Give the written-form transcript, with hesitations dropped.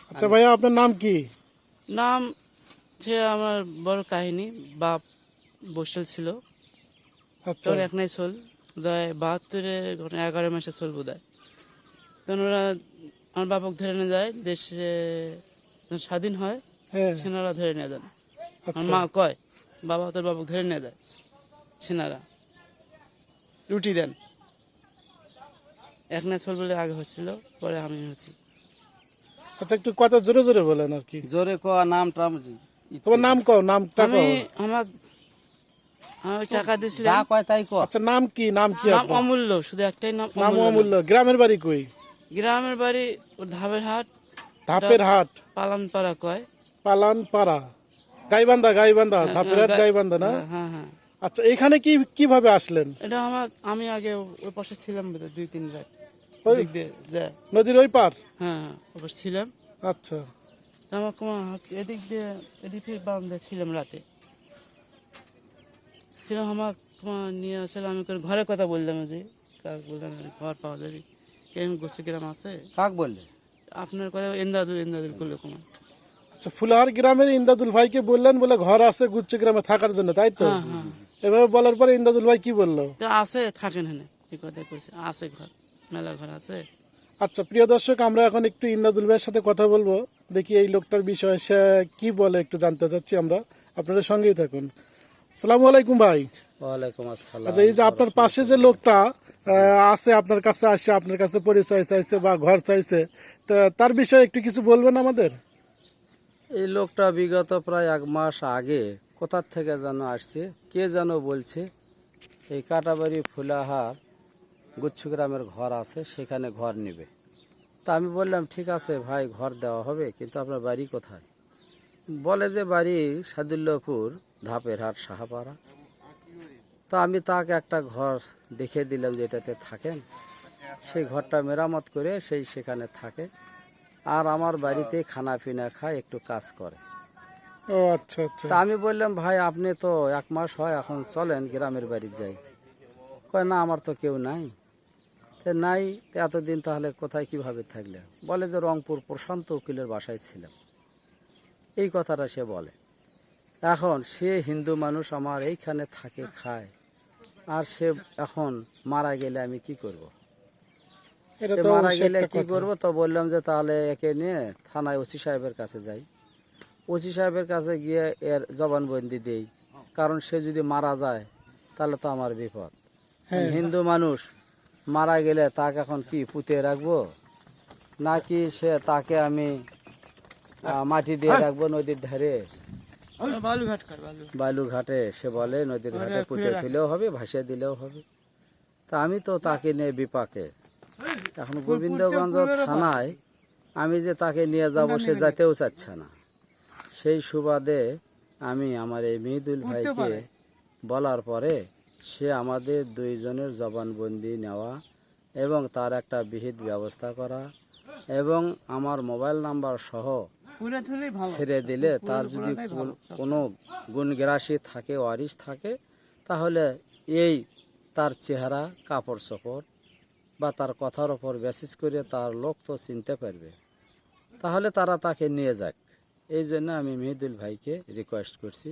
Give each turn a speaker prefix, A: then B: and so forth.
A: আচ্ছা ভাইয়া, আপনার নাম কি?
B: নাম সে আমার বড় কাহিনী। বাপ বসেল ছিল
A: আচ্ছা
B: তখন এক নাই চল বোধহয় 72-এ 11 মাসে চল বোধহয়। তখন ওরা আমার বাপক ধরে নিয়ে যায় দেশে, যখন স্বাধীন হয়
A: হ্যাঁ।
B: সেনারা ধরে নিয়ে যান। আমার
A: আচ্ছা
B: মা কয় বাবা তোর বাপক ধরে নিয়ে যায় সেনারা, রুটি দেন। এক নাই চল বলে আগে হচ্ছিল, পরে আমি হচ্ছি।
A: আচ্ছা, একটু কথা জোরে জোরে বলেন আর কি।
C: জোরে কোয়া নাম টাম
A: তোমার নাম কও, নামটা
B: আমি
A: কও।
B: আমি টাকা
C: যা
B: দিয়েছিলাম।
C: কয় তাই কর।
A: আচ্ছা, নাম কি? নাম কি
B: নাম
A: আপনার?
B: অমূল্য, শুধু একটাই নাম
A: নাম
B: অমূল্য।
A: অমূল্য। গ্রামের বাড়ি কই?
B: গ্রামের বাড়ি ও ধাপের হাট,
A: ধাপের হাট,
B: পালানপাড়া কয়।
A: পালানপাড়া, গাইবান্ধা। গাইবান্ধা, ধাপের হাট, গাইবান্ধা না?
B: হ্যাঁ হ্যাঁ।
A: আচ্ছা, এখানে কিভাবে আসলেন?
B: এটা আমি আগে ওই পাশে ছিলাম বোধহয় 2-3 রাত।
A: ওই
B: দিক দিয়ে যায়।
A: নদীর ওই পার?
B: হ্যাঁ হ্যাঁ, ওই পাশে ছিলাম।
A: আচ্ছা
B: আমার এদিক দিয়ে ফির বাম দিয়ে ছিলাম রাতে। ছিলাম আমার নিয়ে আসলাম, আমি করে ঘরের কথা বললাম যে কাক বললাম ঘর পাওয়া যাবে, কেন গোষ্ঠী গ্রাম আছে
C: কাক বললে?
B: আপনার কথা এন্দাদুল করলো তোমার।
A: আচ্ছা, ফুলাহার গ্রামের ইন্দাদুল ভাইকে বললেন বলে ঘর আছে গুচ্ছ গ্রামে থাকার জন্য, তাই তো?
B: হ্যাঁ হ্যাঁ।
A: এভাবে বলার পরে ইন্দাদুল ভাই কি বললো?
B: তো আছে, থাকেন হ্যাঁ, এই কথা কইছে, আছে ঘর, মেলা ঘর আছে।
A: আচ্ছা প্রিয় দর্শক, আমরা এখন একটু ইন্দাদুল ভাইয়ের সাথে কথা বলবো, দেখি এই লোকটার বিষয়ে সে কি বলে একটু জানতে চাচ্ছি আমরা। আপনাদের সঙ্গেই থাকুন। আসসালামু আলাইকুম ভাই।
C: ওয়ালাইকুম আসসালাম।
A: আচ্ছা, এই যে আপনার পাশে যে লোকটা আছে, আপনার কাছে আসছে, আপনার কাছে পরিচয় চাইছে বা ঘর চাইছে, তা তার বিষয়ে একটু কিছু বলবেন আমাদের?
C: এই লোকটা বিগত প্রায় 1 মাস আগে কোথার থেকে যেন আসছে, কে যেন বলছে এই কাটাবাড়ি ফুলাহার গুচ্ছ গ্রামের ঘর আছে, সেখানে ঘর নেবে। তা আমি বললাম ঠিক আছে ভাই, ঘর দেওয়া হবে, কিন্তু আপনার বাড়ি কোথায়? বলে যে বাড়ি সাদুল্লাপুর, ধাপের হাট, সাহাপাড়া। তা আমি তাকে একটা ঘর দেখে দিলাম যে এটাতে থাকেন। সেই ঘরটা মেরামত করে সেখানে থাকে, আর আমার বাড়িতে খানা পিনা খায়, একটু কাজ করে।
A: ও আচ্ছা আচ্ছা।
C: তা আমি বললাম ভাই আপনি তো 1 মাস হয় এখন, চলেন গ্রামের বাড়ি যাই। কয় না, আমার তো কেউ নাই। তে নাই, তো এতদিন তাহলে কোথায় কিভাবে থাকলে? বলে যে রংপুর প্রশান্ত উকিলের বাসায় ছিলাম। এই কথাটা সে বলে। এখন সে হিন্দু মানুষ, আমার এইখানে থাকে খায়, আর সে এখন মারা গেলে আমি কি করব?
A: এটা
C: সে
A: তো
C: মারা
A: অবশ্যই
C: গেলে
A: একটা
C: কি
A: কথা।
C: করব? তো বললাম যে তাহলে একে নিয়ে থানায় ওসি সাহেবের কাছে যাই। ওসি সাহেবের কাছে গিয়ে এর জবানবন্দি দেই, কারণ সে যদি মারা যায় তাহলে তো আমার বিপদ।
A: হ্যাঁ।
C: হিন্দু মানুষ মারা গেলে তাকে এখন কি পুঁতে রাখবো, নাকি তাকে আমি মাটি দিয়ে রাখবো নদীর ধারে,
B: বালুঘাট
C: বালুঘাটে? সে বলে নদীর ঘাটে পুঁতে দিলেও হবে, ভাসিয়ে দিলেও হবে। তা আমি তো তাকে নিয়ে বিপাকে। এখন গোবিন্দগঞ্জ থানায় আমি যে তাকে নিয়ে যাব, সে যেতেও চাচ্ছে না। সেই সুবাদে আমি আমার এই মিহিদুল ভাইকে বলার পরে সে আমাদের 2 জনের জবানবন্দি নেওয়া এবং তার একটা বিহিত ব্যবস্থা করা এবং আমার মোবাইল নাম্বার সহ ছেড়ে দিলে তার যদি কোনো গুণগ্রাসী থাকে, ওয়ারিশ থাকে, তাহলে এই তার চেহারা, কাপড় চোপড় বা তার কথার ওপর বেসিস করে তার লোক তো চিনতে পারবে, তাহলে তারা তাকে নিয়ে যাক। এই জন্য আমি মিহিদুল ভাইকে রিকোয়েস্ট করছি